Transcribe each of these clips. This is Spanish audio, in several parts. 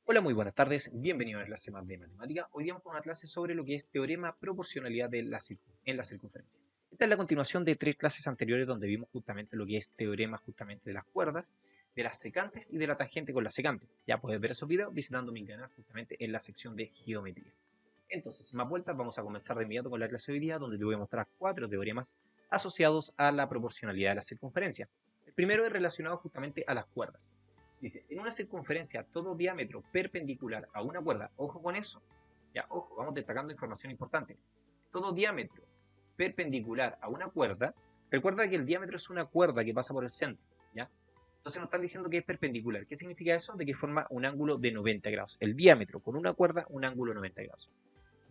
Hola, muy buenas tardes. Bienvenidos a la clase más de matemática. Hoy día vamos con una clase sobre lo que es teorema proporcionalidad en la circunferencia. Esta es la continuación de tres clases anteriores donde vimos justamente lo que es teorema justamente de las cuerdas, de las secantes y de la tangente con la secante. Ya puedes ver esos videos visitando mi canal justamente en la sección de geometría. Entonces, sin más vueltas, vamos a comenzar de inmediato con la clase de hoy día donde te voy a mostrar cuatro teoremas asociados a la proporcionalidad de la circunferencia. El primero es relacionado justamente a las cuerdas. Dice, en una circunferencia todo diámetro perpendicular a una cuerda, ojo con eso, ya, ojo, vamos destacando información importante. Todo diámetro perpendicular a una cuerda, recuerda que el diámetro es una cuerda que pasa por el centro, ¿ya? Entonces nos están diciendo que es perpendicular. ¿Qué significa eso? De que forma un ángulo de 90 grados. El diámetro con una cuerda, un ángulo de 90 grados.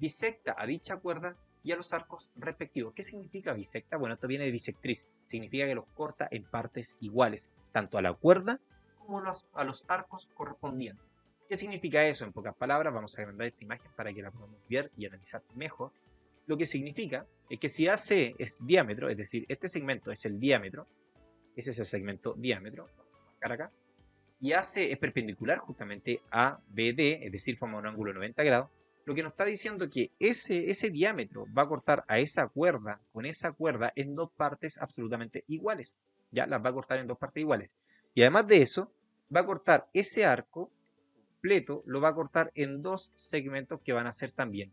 Bisecta a dicha cuerda y a los arcos respectivos. ¿Qué significa bisecta? Bueno, esto viene de bisectriz. Significa que los corta en partes iguales, tanto a la cuerda como a los arcos correspondientes. ¿Qué significa eso? En pocas palabras, vamos a agrandar esta imagen para que la podamos ver y analizar mejor. Lo que significa es que si AC es diámetro, es decir, este segmento es el diámetro, ese es el segmento diámetro, vamos a marcar acá, y AC es perpendicular justamente a BD, es decir, forma un ángulo de 90 grados, lo que nos está diciendo que ese diámetro va a cortar a esa cuerda, con esa cuerda, en dos partes absolutamente iguales. Ya las va a cortar en dos partes iguales. Y además de eso, va a cortar ese arco completo, lo va a cortar en dos segmentos que van a ser también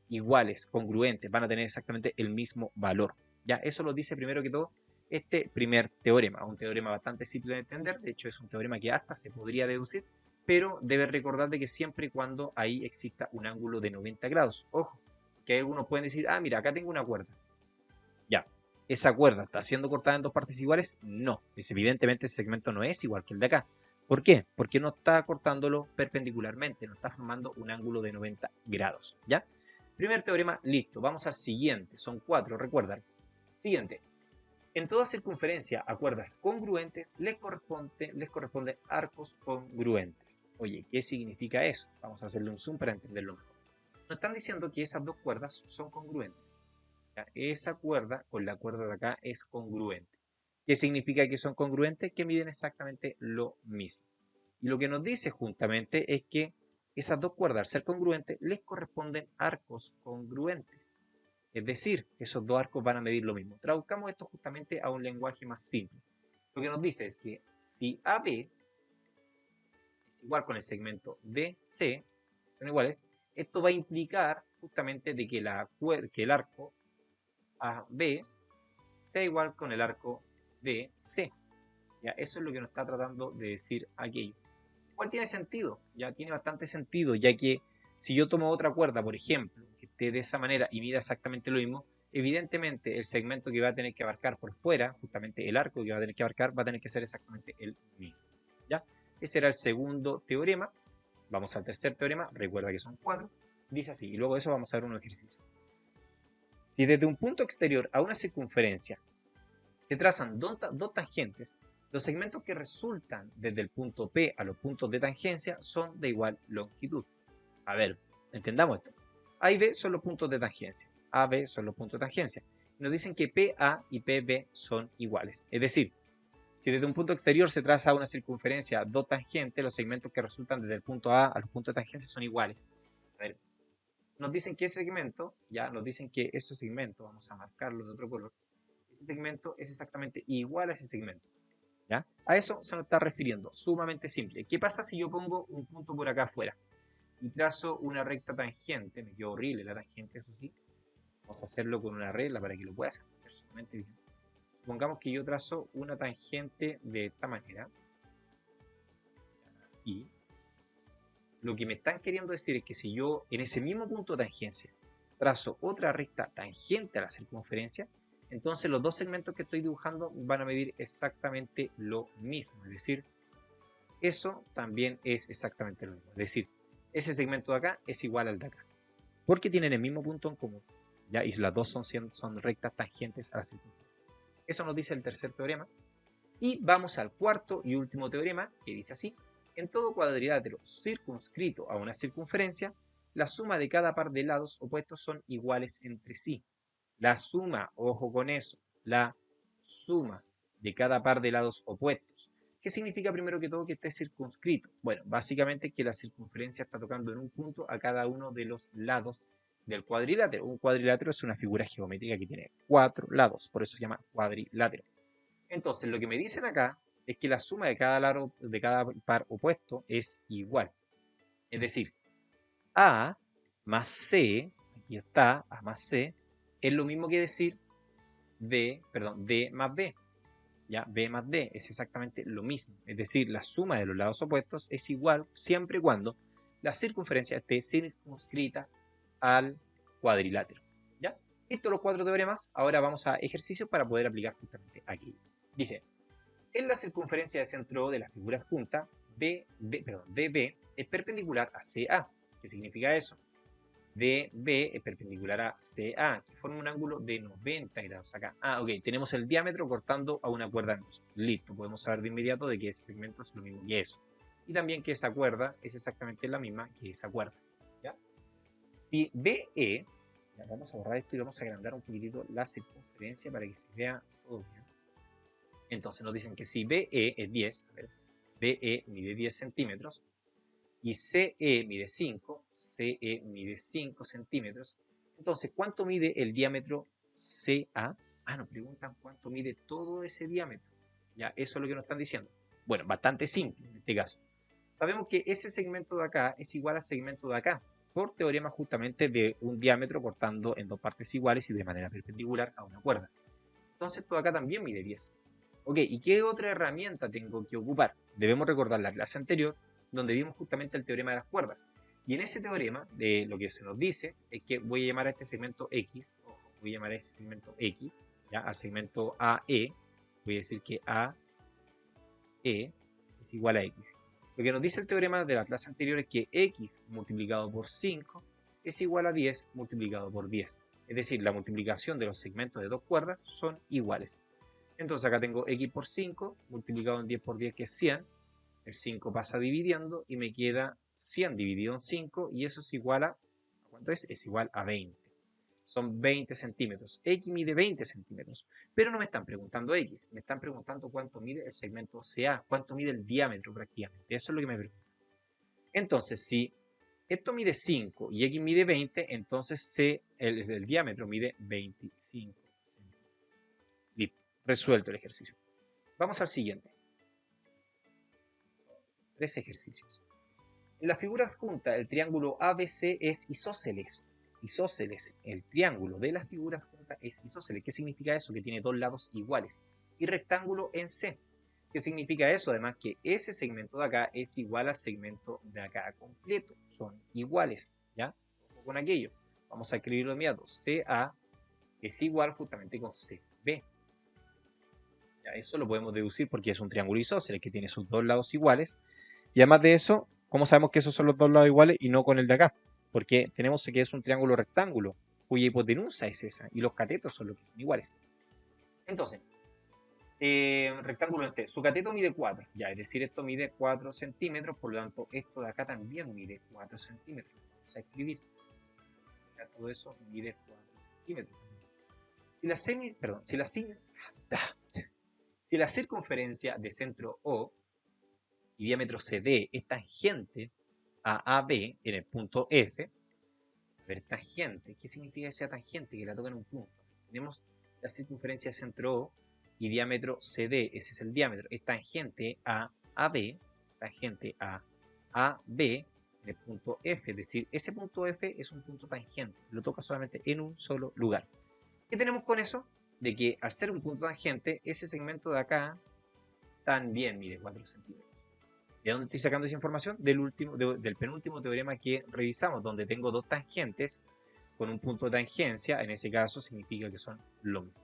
iguales, congruentes, van a tener exactamente el mismo valor. Ya, eso lo dice primero que todo este primer teorema, un teorema bastante simple de entender, de hecho es un teorema que hasta se podría deducir, pero debe recordar de que siempre y cuando ahí exista un ángulo de 90 grados. Ojo, que algunos pueden decir, ah, mira, acá tengo una cuerda. Ya, ¿esa cuerda está siendo cortada en dos partes iguales? No, es evidentemente ese segmento no es igual que el de acá. ¿Por qué? Porque no está cortándolo perpendicularmente, no está formando un ángulo de 90 grados. ¿Ya? Primer teorema, listo. Vamos al siguiente. Son cuatro, recuerdan. Siguiente. En toda circunferencia a cuerdas congruentes les corresponden arcos congruentes. Oye, ¿qué significa eso? Vamos a hacerle un zoom para entenderlo mejor. Nos están diciendo que esas dos cuerdas son congruentes. ¿Ya? Esa cuerda con la cuerda de acá es congruente. ¿Qué significa que son congruentes? Que miden exactamente lo mismo. Y lo que nos dice justamente es que esas dos cuerdas, al ser congruentes, les corresponden arcos congruentes. Es decir, esos dos arcos van a medir lo mismo. Traduzcamos esto justamente a un lenguaje más simple. Lo que nos dice es que si AB es igual con el segmento DC, son iguales, esto va a implicar justamente de que, que el arco AB sea igual con el arco DC. ¿Ya? Eso es lo que nos está tratando de decir aquello. ¿Cuál tiene sentido? Ya tiene bastante sentido, ya que si yo tomo otra cuerda, por ejemplo, que esté de esa manera y mida exactamente lo mismo, evidentemente el segmento que va a tener que abarcar por fuera, justamente el arco que va a tener que abarcar, va a tener que ser exactamente el mismo. ¿Ya? Ese era el segundo teorema. Vamos al tercer teorema, recuerda que son cuatro. Dice así, y luego de eso vamos a ver un ejercicio. Si desde un punto exterior a una circunferencia se trazan dos tangentes, los segmentos que resultan desde el punto P a los puntos de tangencia son de igual longitud. A ver, entendamos esto. A y B son los puntos de tangencia. A, B son los puntos de tangencia. Nos dicen que PA y PB son iguales. Es decir, si desde un punto exterior se traza una circunferencia dos tangentes, los segmentos que resultan desde el punto A los puntos de tangencia son iguales. A ver, nos dicen que ese segmento, ya nos dicen que ese segmento, vamos a marcarlo de otro color, ese segmento es exactamente igual a ese segmento. ¿Ya? A eso se nos está refiriendo, sumamente simple. ¿Qué pasa si yo pongo un punto por acá afuera y trazo una recta tangente? Me quedó horrible la tangente, eso sí. Vamos a hacerlo con una regla para que lo puedas hacer sumamente bien. Supongamos que yo trazo una tangente de esta manera. Así. Lo que me están queriendo decir es que si yo en ese mismo punto de tangencia trazo otra recta tangente a la circunferencia, entonces los dos segmentos que estoy dibujando van a medir exactamente lo mismo. Es decir, eso también es exactamente lo mismo. Es decir, ese segmento de acá es igual al de acá. Porque tienen el mismo punto en común. ¿Ya? Y las dos son rectas tangentes a la circunferencia. Eso nos dice el tercer teorema. Y vamos al cuarto y último teorema, que dice así. En todo cuadrilátero circunscrito a una circunferencia, la suma de cada par de lados opuestos son iguales entre sí. La suma, ojo con eso, la suma de cada par de lados opuestos ¿Qué significa primero que todo que esté circunscrito? Bueno, básicamente que la circunferencia está tocando en un punto a cada uno de los lados del cuadrilátero. Un cuadrilátero es una figura geométrica que tiene 4 lados, por eso se llama cuadrilátero. Entonces, lo que me dicen acá es que la suma de cada lado, de cada par opuesto es igual. Es decir, A más C, aquí está, A más C, es lo mismo que decir D más B. Ya, B más D es exactamente lo mismo. Es decir, la suma de los lados opuestos es igual siempre y cuando la circunferencia esté circunscrita al cuadrilátero. ¿Ya? Estos los 4 teoremas. Ahora vamos a ejercicios para poder aplicar justamente aquí. Dice, en la circunferencia de centro de las figuras juntas, DB es perpendicular a CA. ¿Qué significa eso? DB es perpendicular a CA, que forma un ángulo de 90 grados acá. Ok, tenemos el diámetro cortando a una cuerda en dos. Listo, podemos saber de inmediato de que ese segmento es lo mismo que eso. Y también que esa cuerda es exactamente la misma que esa cuerda. ¿Ya? Si BE, ya vamos a borrar esto y vamos a agrandar un poquitito la circunferencia para que se vea todo bien. Entonces nos dicen que si BE es 10, a ver, BE mide 10 centímetros, y CE mide 5, CE mide 5 centímetros. Entonces, ¿cuánto mide el diámetro CA? Nos preguntan cuánto mide todo ese diámetro. Ya, eso es lo que nos están diciendo. Bueno, bastante simple en este caso. Sabemos que ese segmento de acá es igual al segmento de acá, por teorema justamente de un diámetro cortando en dos partes iguales y de manera perpendicular a una cuerda. Entonces, todo acá también mide 10. Ok, ¿y qué otra herramienta tengo que ocupar? Debemos recordar la clase anterior, donde vimos justamente el teorema de las cuerdas. Y en ese teorema, de lo que se nos dice, es que voy a llamar a este segmento X, o voy a llamar a ese segmento X, ¿ya? Al segmento AE, voy a decir que AE es igual a X. Lo que nos dice el teorema de la clase anterior es que X multiplicado por 5 es igual a 10 multiplicado por 10. Es decir, la multiplicación de los segmentos de dos cuerdas son iguales. Entonces acá tengo X por 5 multiplicado en 10 por 10, que es 100. El 5 pasa dividiendo y me queda 100 dividido en 5 y eso es igual a, ¿cuánto es? Es igual a 20. Son 20 centímetros. X mide 20 centímetros. Pero no me están preguntando X, me están preguntando cuánto mide el segmento CA, cuánto mide el diámetro prácticamente. Eso es lo que me preguntan. Entonces, si esto mide 5 y X mide 20, entonces el diámetro mide 25 centímetros. Listo, resuelto el ejercicio. Vamos al siguiente. 3 ejercicios. En la figura adjunta, el triángulo ABC es isósceles. Isósceles, el triángulo de las figuras juntas es isósceles. ¿Qué significa eso? Que tiene dos lados iguales. Y rectángulo en C. ¿Qué significa eso? Además que ese segmento de acá es igual al segmento de acá completo. Son iguales, ¿ya? Con aquello. Vamos a escribirlo de inmediato. CA es igual justamente con CB. Ya, eso lo podemos deducir porque es un triángulo isósceles que tiene sus dos lados iguales. Y además de eso, ¿cómo sabemos que esos son los dos lados iguales y no con el de acá? Porque tenemos que es un triángulo rectángulo, cuya hipotenusa es esa, y los catetos son los que son iguales. Entonces, rectángulo en C, su cateto mide 4, ya, es decir, esto mide 4 centímetros, por lo tanto, esto de acá también mide 4 centímetros. Vamos a escribir, ya todo eso mide 4 centímetros. Si la circunferencia de centro O y diámetro CD es tangente a AB en el punto F, a ver, tangente, ¿qué significa que sea tangente? Que la toca en un punto. Tenemos la circunferencia de centro O y diámetro CD, ese es el diámetro, es tangente a AB, tangente a AB en el punto F, es decir, ese punto F es un punto tangente, lo toca solamente en un solo lugar. ¿Qué tenemos con eso? De que al ser un punto tangente, ese segmento de acá también mide 4 centímetros. ¿De dónde estoy sacando esa información? Del penúltimo teorema que revisamos, donde tengo dos tangentes con un punto de tangencia. En ese caso significa que son lo mismo.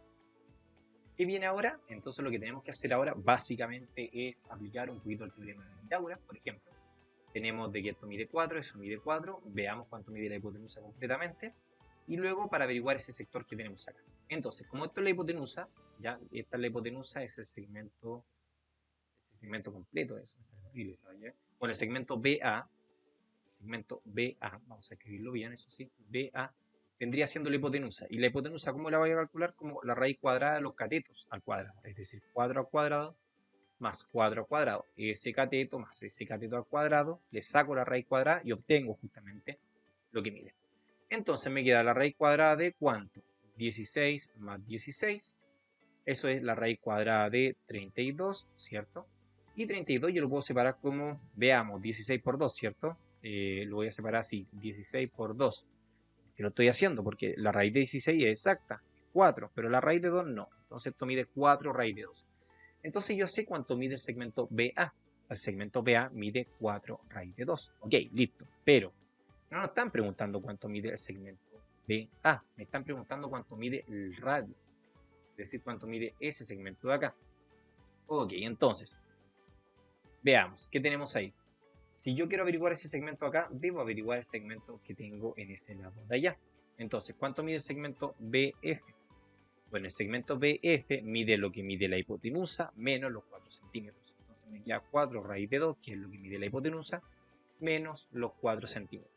¿Qué viene ahora? Entonces lo que tenemos que hacer ahora básicamente es aplicar un poquito el teorema de Pitágoras. Por ejemplo, tenemos de que esto mide 4, eso mide 4. Veamos cuánto mide la hipotenusa completamente. Y luego para averiguar ese sector que tenemos acá. Entonces, como esto es la hipotenusa, ya esta es la hipotenusa, es el segmento completo de eso. Bueno, el segmento BA, vamos a escribirlo bien, eso sí, BA, vendría siendo la hipotenusa. ¿Y la hipotenusa cómo la voy a calcular? Como la raíz cuadrada de los catetos al cuadrado. Es decir, 4 al cuadrado más 4 al cuadrado. Ese cateto más ese cateto al cuadrado, le saco la raíz cuadrada y obtengo justamente lo que mide. Entonces me queda la raíz cuadrada de ¿cuánto? 16 más 16. Eso es la raíz cuadrada de 32, ¿cierto? Y 32 yo lo puedo separar como, veamos, 16 por 2, ¿cierto? Lo voy a separar así, 16 por 2. Que lo estoy haciendo porque la raíz de 16 es exacta, 4, pero la raíz de 2 no. Entonces esto mide 4 raíz de 2. Entonces yo sé cuánto mide el segmento BA. El segmento BA mide 4 raíz de 2. Ok, listo. Pero no nos están preguntando cuánto mide el segmento BA. Me están preguntando cuánto mide el radio. Es decir, cuánto mide ese segmento de acá. Ok, entonces, veamos, ¿qué tenemos ahí? Si yo quiero averiguar ese segmento acá, debo averiguar el segmento que tengo en ese lado de allá. Entonces, ¿cuánto mide el segmento BF? Bueno, el segmento BF mide lo que mide la hipotenusa menos los 4 centímetros. Entonces me queda 4 raíz de 2, que es lo que mide la hipotenusa, menos los 4 centímetros.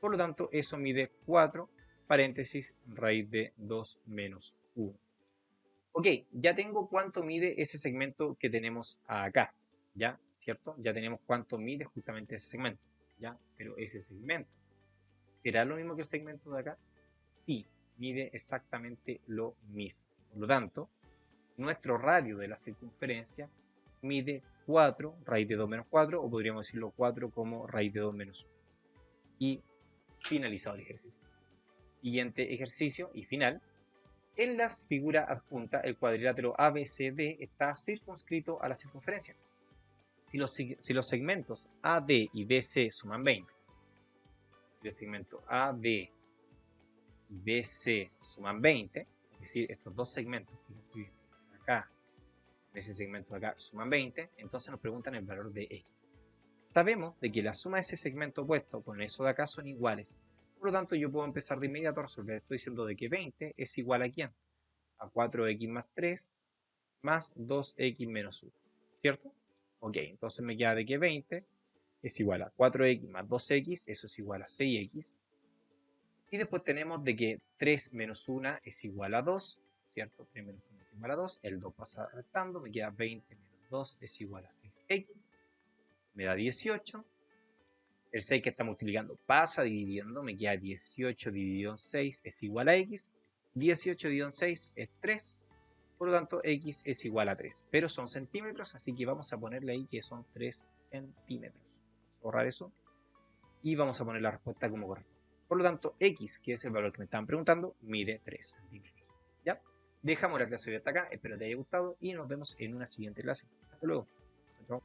Por lo tanto, eso mide 4, paréntesis, raíz de 2 menos 1. Ok, ya tengo cuánto mide ese segmento que tenemos acá, ¿ya? ¿Cierto? Ya tenemos cuánto mide justamente ese segmento, ¿ya? Pero ese segmento, ¿será lo mismo que el segmento de acá? Sí, mide exactamente lo mismo. Por lo tanto, nuestro radio de la circunferencia mide 4 raíz de 2 menos 4, o podríamos decirlo 4 como raíz de 2 menos 1. Y finalizado el ejercicio. Siguiente ejercicio y final. En la figura adjunta, el cuadrilátero ABCD está circunscrito a la circunferencia. Si los segmentos AD y BC suman 20, si el segmento AD y BC suman 20, es decir, estos dos segmentos que acá, en ese segmento de acá, suman 20, entonces nos preguntan el valor de X. Sabemos de que la suma de ese segmento opuesto con eso de acá son iguales. Por lo tanto, yo puedo empezar de inmediato a resolver. Estoy diciendo de que 20 es igual a ¿quién? A 4x más 3 más 2x menos 1, ¿cierto? Ok, entonces me queda de que 20 es igual a 4x más 2x, eso es igual a 6x. Y después tenemos de que 3 menos 1 es igual a 2, ¿cierto? 3 menos 1 es igual a 2, el 2 pasa restando, me queda 20 menos 2 es igual a 6x, me da 18. El 6 que estamos multiplicando pasa dividiendo, me queda 18 dividido en 6 es igual a x. 18 dividido en 6 es 3. Por lo tanto, x es igual a 3. Pero son centímetros, así que vamos a ponerle ahí que son 3 centímetros. Vamos a borrar eso. Y vamos a poner la respuesta como corresponde. Por lo tanto, x, que es el valor que me estaban preguntando, mide 3 centímetros. ¿Ya? Dejamos la clase de hasta acá. Espero te haya gustado y nos vemos en una siguiente clase. Hasta luego. Chao.